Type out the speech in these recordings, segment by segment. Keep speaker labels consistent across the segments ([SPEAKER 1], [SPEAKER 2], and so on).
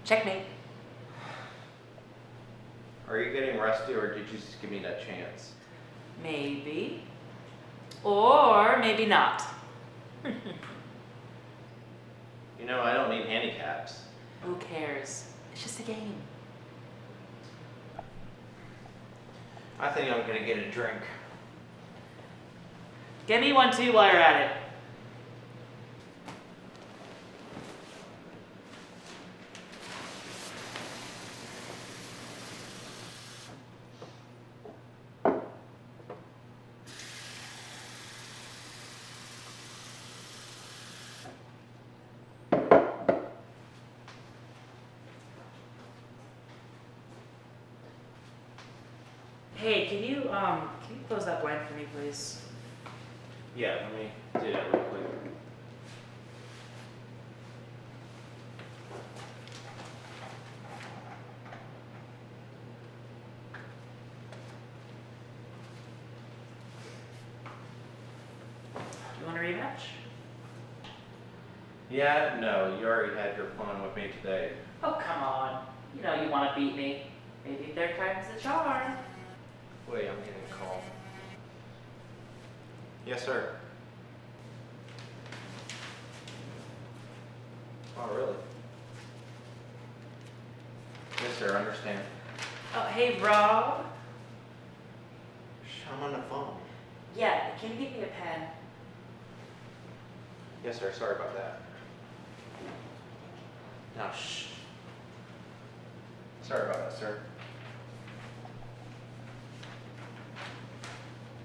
[SPEAKER 1] Checkmate.
[SPEAKER 2] Are you getting rusty, or did you just give me that chance?
[SPEAKER 1] Maybe. Or maybe not.
[SPEAKER 2] You know, I don't need handicaps.
[SPEAKER 1] Who cares? It's just a game.
[SPEAKER 2] I think I'm gonna get a drink.
[SPEAKER 1] Get me one too while you're at it. Hey, can you close that blind for me, please?
[SPEAKER 2] Yeah, let me do that real quick.
[SPEAKER 1] You want a rematch?
[SPEAKER 2] Yeah, no, you already had your fun with me today.
[SPEAKER 1] Oh, come on. You know you want to beat me. Maybe third time's the charm.
[SPEAKER 2] Wait, I'm getting a call. Yes, sir. Oh, really? Yes, sir, understand.
[SPEAKER 1] Oh, hey, Rob.
[SPEAKER 2] Shh, I'm on the phone.
[SPEAKER 1] Yeah, can you give me a pen?
[SPEAKER 2] Yes, sir, sorry about that. Now, shh. Sorry about that, sir.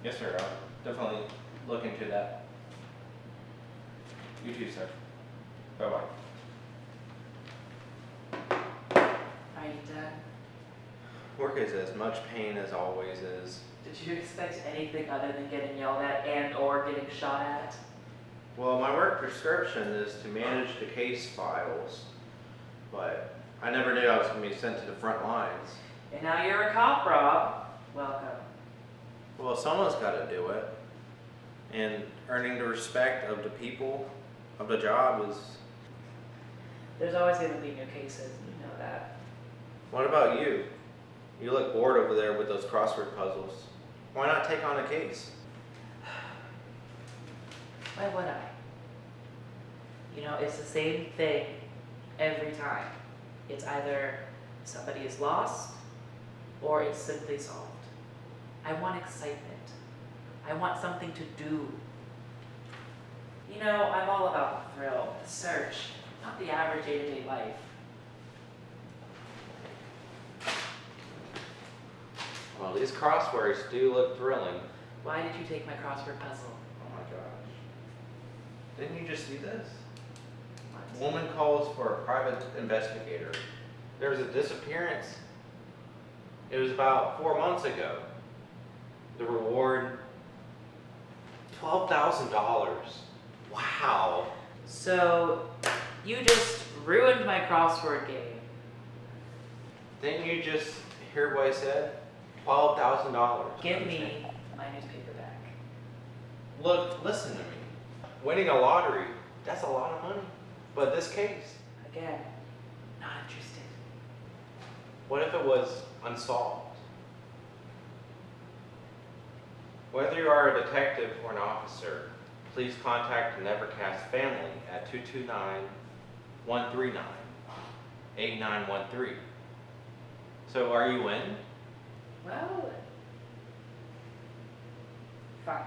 [SPEAKER 2] Yes, sir, I'll definitely look into that. You too, sir. Bye-bye.
[SPEAKER 1] Are you done?
[SPEAKER 2] Work is as much pain as always is.
[SPEAKER 1] Did you expect anything other than getting yelled at and or getting shot at?
[SPEAKER 2] Well, my work prescription is to manage the case files, but I never knew I was going to be sent to the front lines.
[SPEAKER 1] And now you're a cop, Rob. Welcome.
[SPEAKER 2] Well, someone's got to do it. And earning the respect of the people of the job is...
[SPEAKER 1] There's always going to be new cases, you know that.
[SPEAKER 2] What about you? You look bored over there with those crossword puzzles. Why not take on a case?
[SPEAKER 1] Why would I? You know, it's the same thing every time. It's either somebody is lost or it's simply solved. I want excitement. I want something to do. You know, I'm all about the thrill, the search, not the average day-to-day life.
[SPEAKER 2] Well, these crosswords do look thrilling.
[SPEAKER 1] Why did you take my crossword puzzle?
[SPEAKER 2] Oh my gosh. Didn't you just see this?
[SPEAKER 1] What?
[SPEAKER 2] Woman calls for a private investigator. There was a disappearance. It was about 4 months ago. The reward, $12,000. Wow.
[SPEAKER 1] So, you just ruined my crossword game.
[SPEAKER 2] Didn't you just hear what I said? $12,000.
[SPEAKER 1] Give me my newspaper back.
[SPEAKER 2] Look, listen to me. Winning a lottery, that's a lot of money. But this case,
[SPEAKER 1] Again, not interested.
[SPEAKER 2] what if it was unsolved? Whether you are a detective or an officer, please contact the Nevercast family at 229-139-8913. So are you in?
[SPEAKER 1] Well, fine.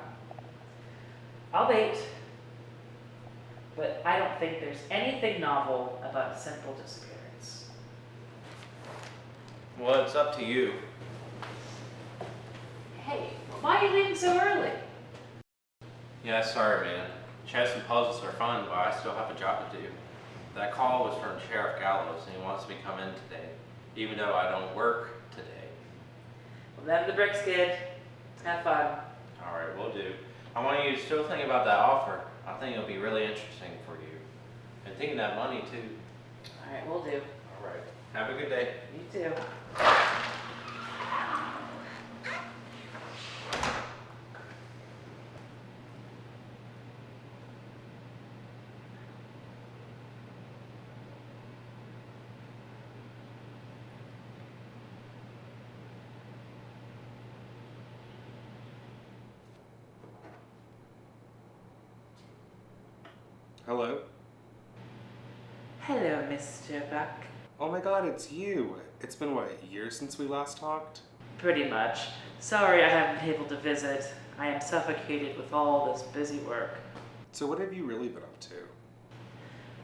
[SPEAKER 1] I'll wait. But I don't think there's anything novel about a simple disappearance.
[SPEAKER 2] Well, it's up to you.
[SPEAKER 1] Hey, why are you leaving so early?
[SPEAKER 2] Yeah, sorry, man. Chess and puzzles are fun, but I still have a job to do. That call was from Sheriff Gallows, and he wants me to come in today, even though I don't work today.
[SPEAKER 1] Well, then the bricks, kid. Have fun.
[SPEAKER 2] All right, will do. I want you to still think about that offer. I think it'll be really interesting for you. And thinking that money, too.
[SPEAKER 1] All right, we'll do.
[SPEAKER 2] All right. Have a good day.
[SPEAKER 1] You too.
[SPEAKER 3] Hello?
[SPEAKER 1] Hello, Mr. Buck.
[SPEAKER 3] Oh my god, it's you! It's been, what, a year since we last talked?
[SPEAKER 1] Pretty much. Sorry I haven't been able to visit. I am suffocated with all this busy work.
[SPEAKER 3] So what have you really been up to?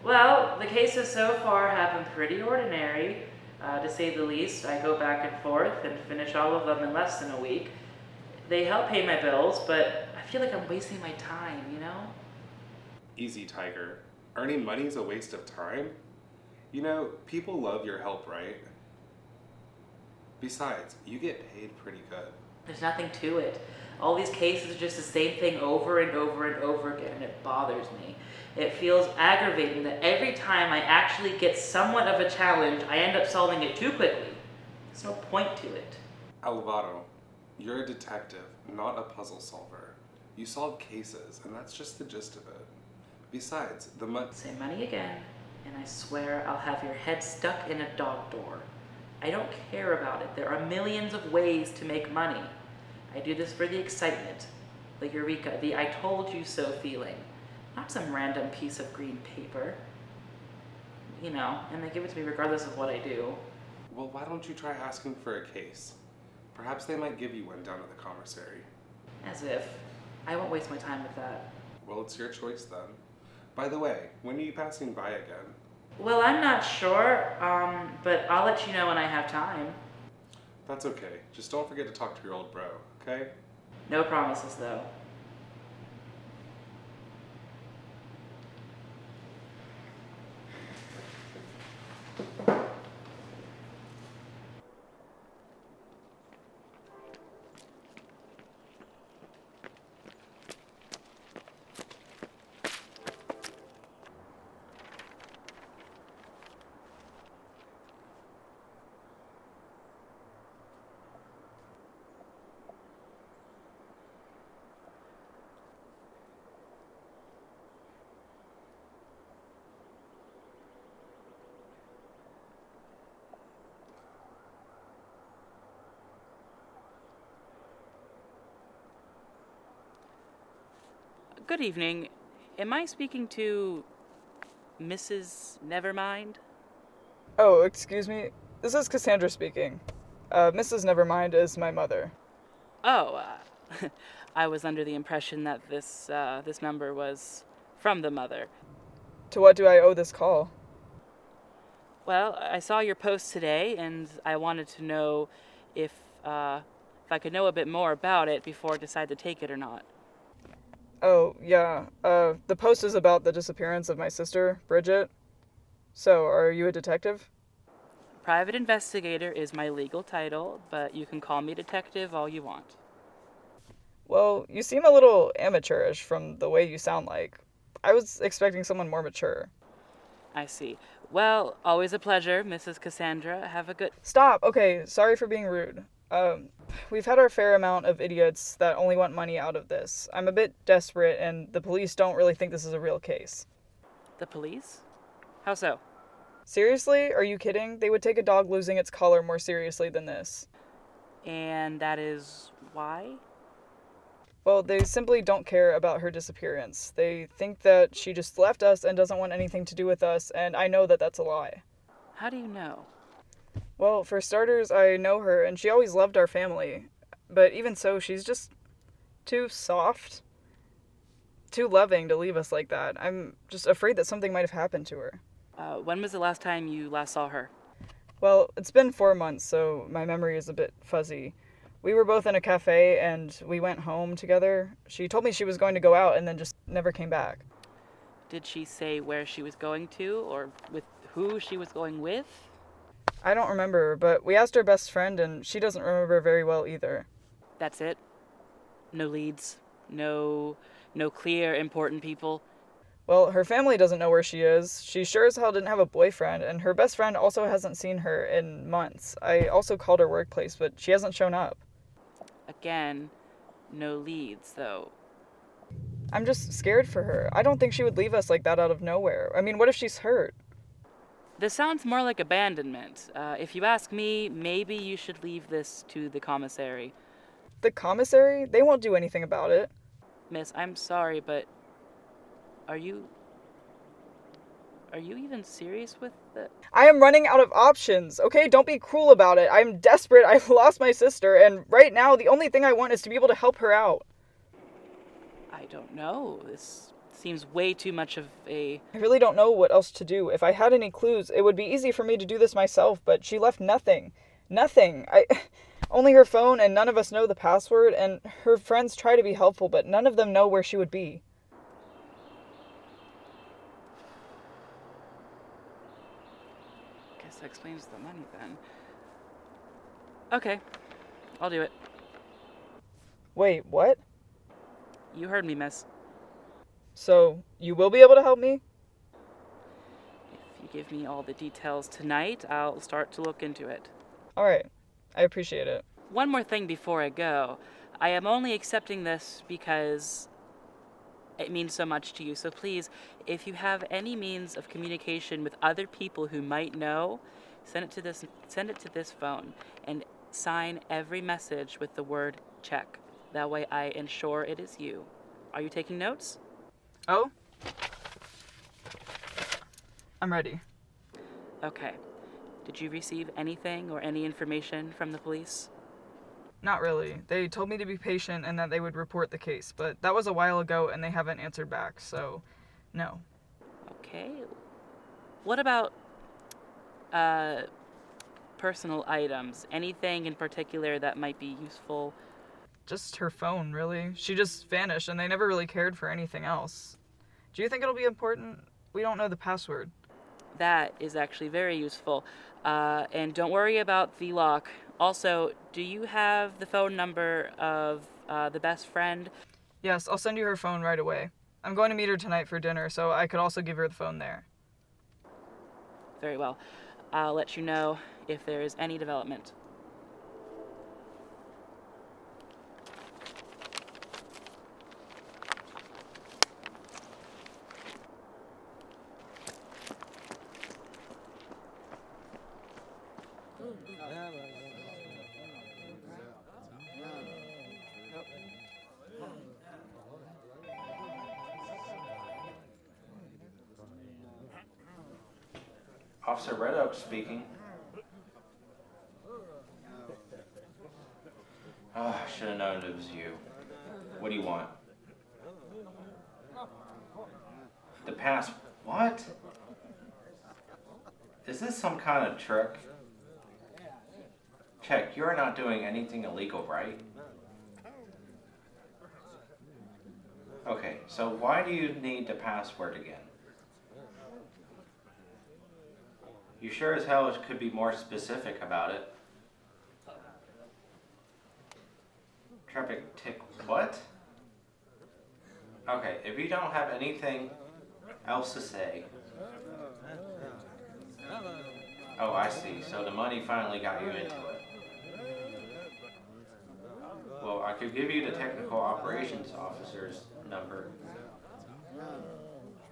[SPEAKER 1] Well, the cases so far have been pretty ordinary. To say the least, I go back and forth and finish all of them in less than a week. They help pay my bills, but I feel like I'm wasting my time, you know?
[SPEAKER 3] Easy, Tiger. Earning money's a waste of time? You know, people love your help, right? Besides, you get paid pretty good.
[SPEAKER 1] There's nothing to it. All these cases are just the same thing over and over and over again, and it bothers me. It feels aggravating that every time I actually get somewhat of a challenge, I end up solving it too quickly. There's no point to it.
[SPEAKER 3] Alvaro, you're a detective, not a puzzle solver. You solve cases, and that's just the gist of it. Besides,
[SPEAKER 1] Say money again, and I swear I'll have your head stuck in a dog door. I don't care about it. There are millions of ways to make money. I do this for the excitement, the eureka, the I told you so feeling. Not some random piece of green paper. You know, and they give it to me regardless of what I do.
[SPEAKER 3] Well, why don't you try asking for a case? Perhaps they might give you one down at the commissary.
[SPEAKER 1] As if. I won't waste my time with that.
[SPEAKER 3] Well, it's your choice then. By the way, when are you passing by again?
[SPEAKER 1] Well, I'm not sure, but I'll let you know when I have time.
[SPEAKER 3] That's okay. Just don't forget to talk to your old bro, okay?
[SPEAKER 1] No promises, though. Good evening. Am I speaking to Mrs. Nevermind?
[SPEAKER 4] Oh, excuse me. This is Cassandra speaking. Mrs. Nevermind is my mother.
[SPEAKER 1] Oh, I was under the impression that this number was from the mother.
[SPEAKER 4] To what do I owe this call?
[SPEAKER 1] Well, I saw your post today, and I wanted to know if I could know a bit more about it before I decide to take it or not.
[SPEAKER 4] Oh, yeah. The post is about the disappearance of my sister, Bridgette. So, are you a detective?
[SPEAKER 1] Private investigator is my legal title, but you can call me detective all you want.
[SPEAKER 4] Well, you seem a little amateurish from the way you sound like. I was expecting someone more mature.
[SPEAKER 1] I see. Well, always a pleasure, Mrs. Cassandra. Have a good...
[SPEAKER 4] Stop! Okay, sorry for being rude. We've had our fair amount of idiots that only want money out of this. I'm a bit desperate, and the police don't really think this is a real case.
[SPEAKER 1] The police? How so?
[SPEAKER 4] Seriously? Are you kidding? They would take a dog losing its collar more seriously than this.
[SPEAKER 1] And that is why?
[SPEAKER 4] Well, they simply don't care about her disappearance. They think that she just left us and doesn't want anything to do with us, and I know that that's a lie.
[SPEAKER 1] How do you know?
[SPEAKER 4] Well, for starters, I know her, and she always loved our family. But even so, she's just too soft, too loving to leave us like that. I'm just afraid that something might have happened to her.
[SPEAKER 1] When was the last time you last saw her?
[SPEAKER 4] Well, it's been 4 months, so my memory is a bit fuzzy. We were both in a cafe, and we went home together. She told me she was going to go out and then just never came back.
[SPEAKER 1] Did she say where she was going to, or with who she was going with?
[SPEAKER 4] I don't remember, but we asked her best friend, and she doesn't remember very well either.
[SPEAKER 1] That's it? No leads? No clear, important people?
[SPEAKER 4] Well, her family doesn't know where she is. She sure as hell didn't have a boyfriend, and her best friend also hasn't seen her in months. I also called her workplace, but she hasn't shown up.
[SPEAKER 1] Again, no leads, though.
[SPEAKER 4] I'm just scared for her. I don't think she would leave us like that out of nowhere. I mean, what if she's hurt?
[SPEAKER 1] This sounds more like abandonment. If you ask me, maybe you should leave this to the commissary.
[SPEAKER 4] The commissary? They won't do anything about it.
[SPEAKER 1] Miss, I'm sorry, but are you Are you even serious with it?
[SPEAKER 4] I am running out of options, okay? Don't be cruel about it. I'm desperate. I've lost my sister, and right now the only thing I want is to be able to help her out.
[SPEAKER 1] I don't know. This seems way too much of a...
[SPEAKER 4] I really don't know what else to do. If I had any clues, it would be easy for me to do this myself, but she left nothing. Nothing. Only her phone, and none of us know the password, and her friends try to be helpful, but none of them know where she would be.
[SPEAKER 1] Guess that explains the money then. Okay, I'll do it.
[SPEAKER 4] Wait, what?
[SPEAKER 1] You heard me, miss.
[SPEAKER 4] So, you will be able to help me?
[SPEAKER 1] If you give me all the details tonight, I'll start to look into it.
[SPEAKER 4] Alright, I appreciate it.
[SPEAKER 1] One more thing before I go. I am only accepting this because it means so much to you. So please, if you have any means of communication with other people who might know, send it to this phone and sign every message with the word check. That way I ensure it is you. Are you taking notes?
[SPEAKER 4] Oh? I'm ready.
[SPEAKER 1] Okay. Did you receive anything or any information from the police?
[SPEAKER 4] Not really. They told me to be patient and that they would report the case, but that was a while ago and they haven't answered back, so no.
[SPEAKER 1] Okay. What about personal items? Anything in particular that might be useful?
[SPEAKER 4] Just her phone, really. She just vanished and they never really cared for anything else. Do you think it'll be important? We don't know the password.
[SPEAKER 1] That is actually very useful. And don't worry about the lock. Also, do you have the phone number of the best friend?
[SPEAKER 4] Yes, I'll send you her phone right away. I'm going to meet her tonight for dinner, so I could also give her the phone there.
[SPEAKER 1] Very well. I'll let you know if there is any development.
[SPEAKER 2] Officer Redoak speaking. Oh, I should have known it was you. What do you want? The pass... What? Is this some kind of trick? Check, you're not doing anything illegal, right? Okay, so why do you need the password again? You sure as hell could be more specific about it. Traffic tick what? Okay, if you don't have anything else to say. Oh, I see. So the money finally got you into it. Well, I could give you the technical operations officer's number.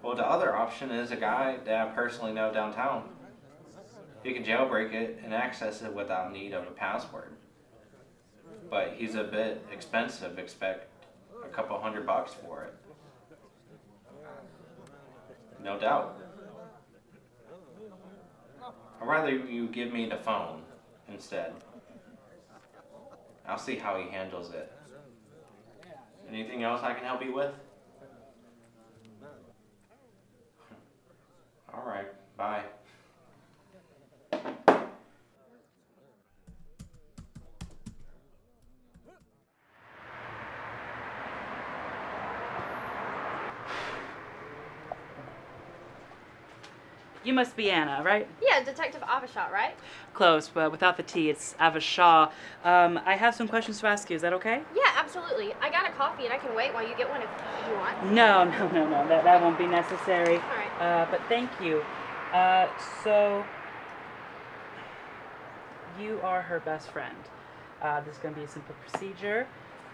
[SPEAKER 2] Well, the other option is a guy that I personally know downtown. He can jailbreak it and access it without need of a password. But he's a bit expensive, expect a couple $100 for it. No doubt. I'd rather you give me the phone instead. I'll see how he handles it. Anything else I can help you with? All right, bye.
[SPEAKER 1] You must be Anna, right?
[SPEAKER 5] Yeah, Detective Avachat, right?
[SPEAKER 1] Close, but without the T, it's Avachat. I have some questions to ask you. Is that okay?
[SPEAKER 5] Yeah, absolutely. I got a coffee and I can wait while you get one if you want.
[SPEAKER 1] No. That won't be necessary.
[SPEAKER 5] All right.
[SPEAKER 1] But thank you. So, you are her best friend. This is going to be a simple procedure.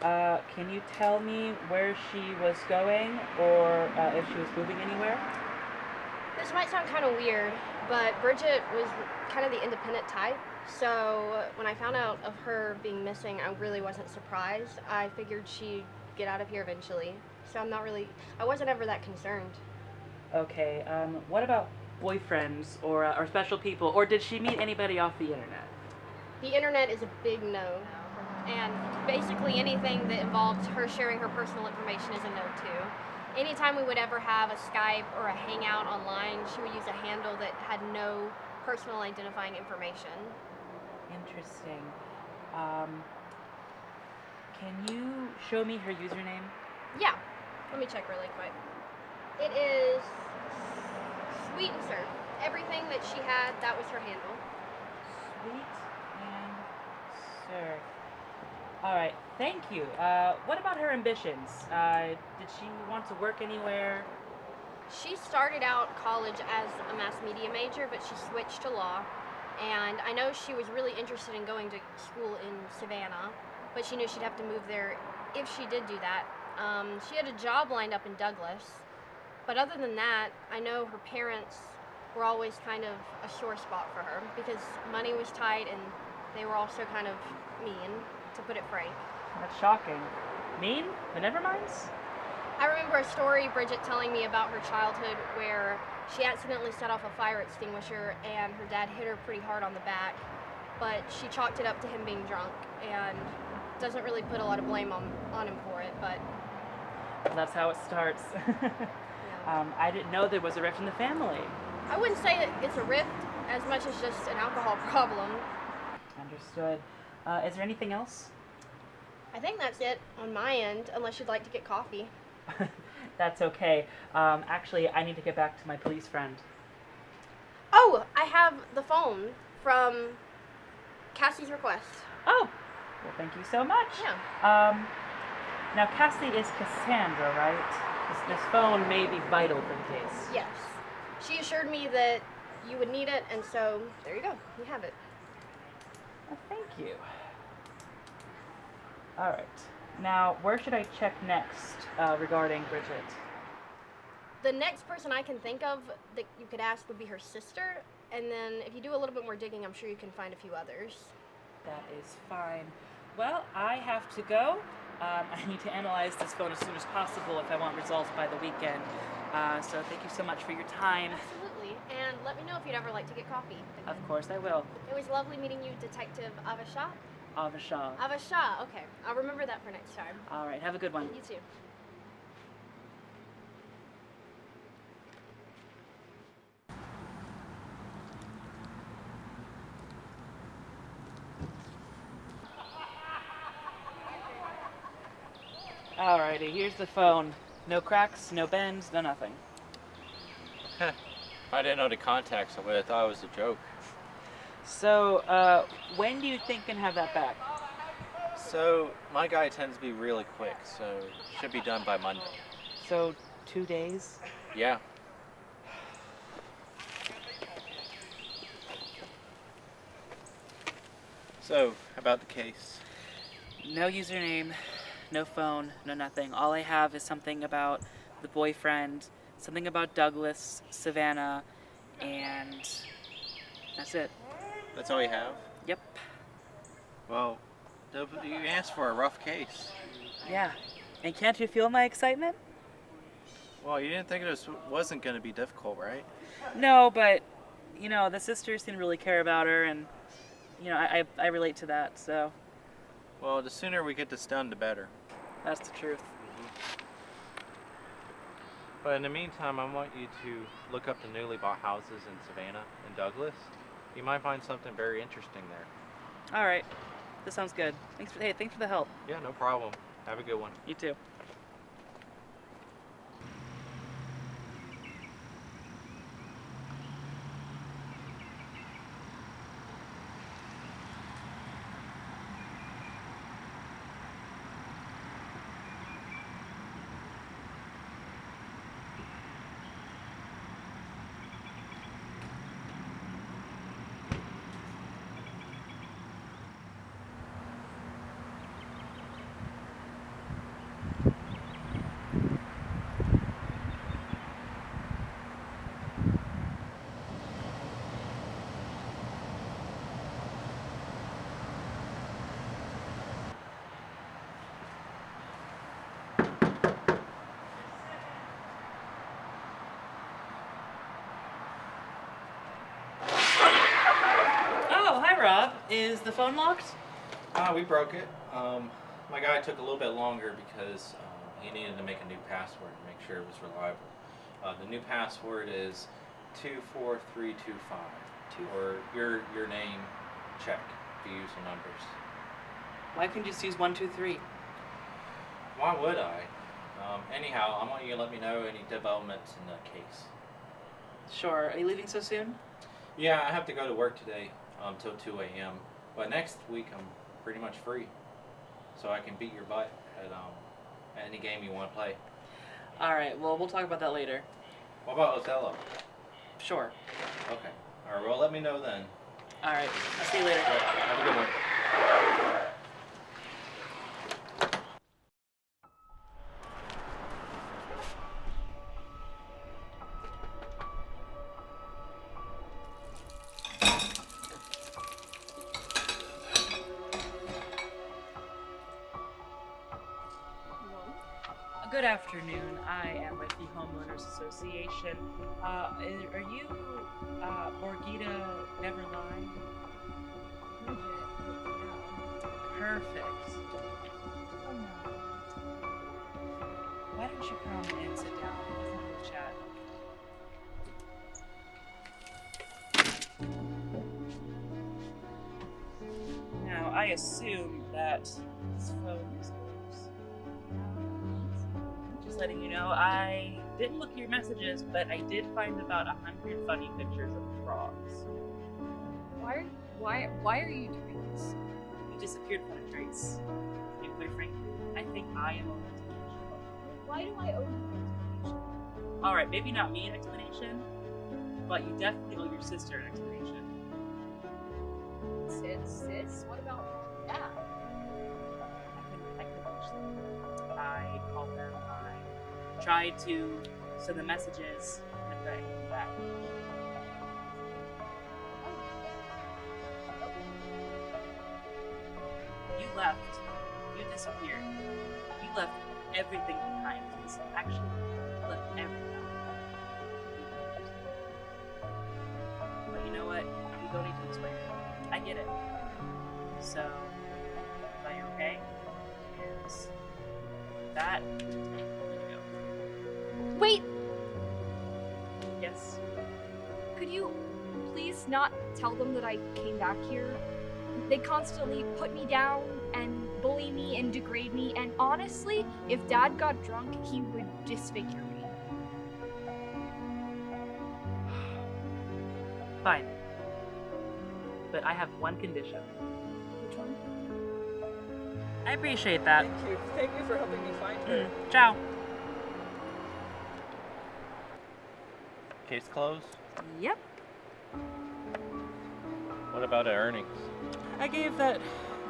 [SPEAKER 1] Can you tell me where she was going or if she was moving anywhere?
[SPEAKER 5] This might sound kind of weird, but Bridgette was kind of the independent type. So when I found out of her being missing, I really wasn't surprised. I figured she'd get out of here eventually. So I wasn't ever that concerned.
[SPEAKER 1] Okay, what about boyfriends or special people, or did she meet anybody off the internet?
[SPEAKER 5] The internet is a big no. And basically anything that involved her sharing her personal information is a no too. Anytime we would ever have a Skype or a hangout online, she would use a handle that had no personal identifying information.
[SPEAKER 1] Interesting. Can you show me her username?
[SPEAKER 5] Yeah, let me check really quick. It is Sweet and Surf. Everything that she had, that was her handle.
[SPEAKER 1] Sweet and Surf. All right, thank you. What about her ambitions? Did she want to work anywhere?
[SPEAKER 5] She started out college as a mass media major, but she switched to law. And I know she was really interested in going to school in Savannah, but she knew she'd have to move there if she did do that. She had a job lined up in Douglas, but other than that, I know her parents were always kind of a sore spot for her because money was tight and they were also kind of mean, to put it frank.
[SPEAKER 1] That's shocking. Mean? The Neverminds?
[SPEAKER 5] I remember a story Bridgette telling me about her childhood where she accidentally set off a fire extinguisher and her dad hit her pretty hard on the back, but she chalked it up to him being drunk and doesn't really put a lot of blame on him for it, but...
[SPEAKER 1] Well, that's how it starts.
[SPEAKER 5] Yeah.
[SPEAKER 1] I didn't know there was a rift in the family.
[SPEAKER 5] I wouldn't say that it's a rift as much as just an alcohol problem.
[SPEAKER 1] Understood. Is there anything else?
[SPEAKER 5] I think that's it on my end, unless you'd like to get coffee.
[SPEAKER 1] That's okay. Actually, I need to get back to my police friend.
[SPEAKER 5] Oh, I have the phone from Cassie's request.
[SPEAKER 1] Oh, well, thank you so much.
[SPEAKER 5] Yeah.
[SPEAKER 1] Now, Cassie is Cassandra, right? This phone may be vital for the case.
[SPEAKER 5] Yes. She assured me that you would need it, and so there you go. You have it.
[SPEAKER 1] Well, thank you. All right. Now, where should I check next regarding Bridgette?
[SPEAKER 5] The next person I can think of that you could ask would be her sister, and then if you do a little bit more digging, I'm sure you can find a few others.
[SPEAKER 1] That is fine. Well, I have to go. I need to analyze this phone as soon as possible if I want results by the weekend. So thank you so much for your time.
[SPEAKER 5] Absolutely. And let me know if you'd ever like to get coffee.
[SPEAKER 1] Of course I will.
[SPEAKER 5] It was lovely meeting you, Detective Avachat.
[SPEAKER 1] Avachat.
[SPEAKER 5] Avachat, okay. I'll remember that for next time.
[SPEAKER 1] All right, have a good one.
[SPEAKER 5] You too.
[SPEAKER 1] Alrighty, here's the phone. No cracks, no bends, no nothing.
[SPEAKER 2] If I didn't know the contacts, I would have thought it was a joke.
[SPEAKER 1] So, when do you think you can have that back?
[SPEAKER 2] So, my guy tends to be really quick, so should be done by Monday.
[SPEAKER 1] So, 2 days?
[SPEAKER 2] Yeah. So, about the case.
[SPEAKER 1] No username, no phone, no nothing. All I have is something about the boyfriend, something about Douglas, Savannah, and that's it.
[SPEAKER 2] That's all you have?
[SPEAKER 1] Yep.
[SPEAKER 2] Well, you asked for a rough case.
[SPEAKER 1] Yeah. And can't you feel my excitement?
[SPEAKER 2] Well, you didn't think it wasn't going to be difficult, right?
[SPEAKER 1] No, but, you know, the sisters seem to really care about her, and, you know, I relate to that, so.
[SPEAKER 2] Well, the sooner we get this done, the better.
[SPEAKER 1] That's the truth.
[SPEAKER 2] But in the meantime, I want you to look up the newly bought houses in Savannah and Douglas. You might find something very interesting there.
[SPEAKER 1] All right. This sounds good. Thanks for the help.
[SPEAKER 2] Yeah, no problem. Have a good one.
[SPEAKER 1] You too. Rob. Is the phone locked?
[SPEAKER 2] We broke it. My guy took a little bit longer because he needed to make a new password to make sure it was reliable. The new password is 24325. Or your name, check, if you use the numbers.
[SPEAKER 1] Why couldn't you just use 123?
[SPEAKER 2] Why would I? Anyhow, I want you to let me know any developments in the case.
[SPEAKER 1] Sure. Are you leaving so soon?
[SPEAKER 2] Yeah, I have to go to work today till 2 a.m. But next week I'm pretty much free. So I can beat your butt at any game you want to play.
[SPEAKER 1] Alright, well, we'll talk about that later.
[SPEAKER 2] What about Othello?
[SPEAKER 1] Sure.
[SPEAKER 2] Okay. Alright, well, let me know then.
[SPEAKER 1] Alright, I'll see you later.
[SPEAKER 2] Have a good one.
[SPEAKER 1] Good afternoon. I am with the Homeowners Association. Are you Borgita Nevermind? Perfect. Oh no. Why don't you come and sit down and we'll chat? Now, I assume that this phone is yours. Just letting you know, I didn't look at your messages, but I did find about 100 funny pictures of frogs.
[SPEAKER 6] Why are you doing this?
[SPEAKER 1] You disappeared without a trace. To be quite frank, I think I am owed an explanation.
[SPEAKER 6] Why do I owe you an explanation?
[SPEAKER 1] Alright, maybe not me an explanation, but you definitely owe your sister an explanation.
[SPEAKER 6] Sis? What about that?
[SPEAKER 1] I couldn't actually. I called them, I tried to send the messages, and they came back. You left. You disappeared. You left everything behind. Actually, you left everything. But you know what? You don't need to explain it. I get it. So, are you okay? And that, there you go.
[SPEAKER 6] Wait!
[SPEAKER 1] Yes?
[SPEAKER 6] Could you please not tell them that I came back here? They constantly put me down and bully me and degrade me, and honestly, if Dad got drunk, he would disfigure me.
[SPEAKER 1] Fine. But I have one condition.
[SPEAKER 6] Which one?
[SPEAKER 1] I appreciate that.
[SPEAKER 4] Thank you. Thank you for helping me find her.
[SPEAKER 1] Ciao.
[SPEAKER 2] Case closed?
[SPEAKER 1] Yep.
[SPEAKER 2] What about her earnings?
[SPEAKER 1] I gave that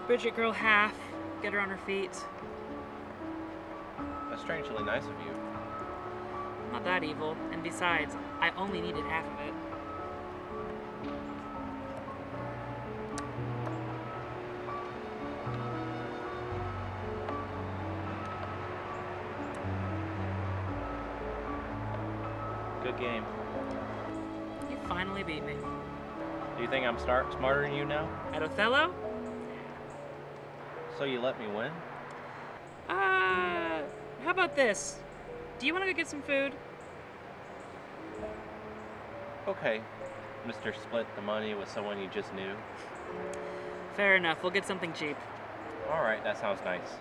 [SPEAKER 1] Bridgette girl half. Get her on her feet.
[SPEAKER 2] That's strangely nice of you.
[SPEAKER 1] Not that evil. And besides, I only needed half of it.
[SPEAKER 2] Good game.
[SPEAKER 1] You finally beat me.
[SPEAKER 2] Do you think I'm smarter than you now?
[SPEAKER 1] At Othello?
[SPEAKER 2] So you let me win?
[SPEAKER 1] How about this? Do you want to go get some food?
[SPEAKER 2] Okay. Mr. Split the money with someone you just knew.
[SPEAKER 1] Fair enough. We'll get something cheap.
[SPEAKER 2] Alright, that sounds nice.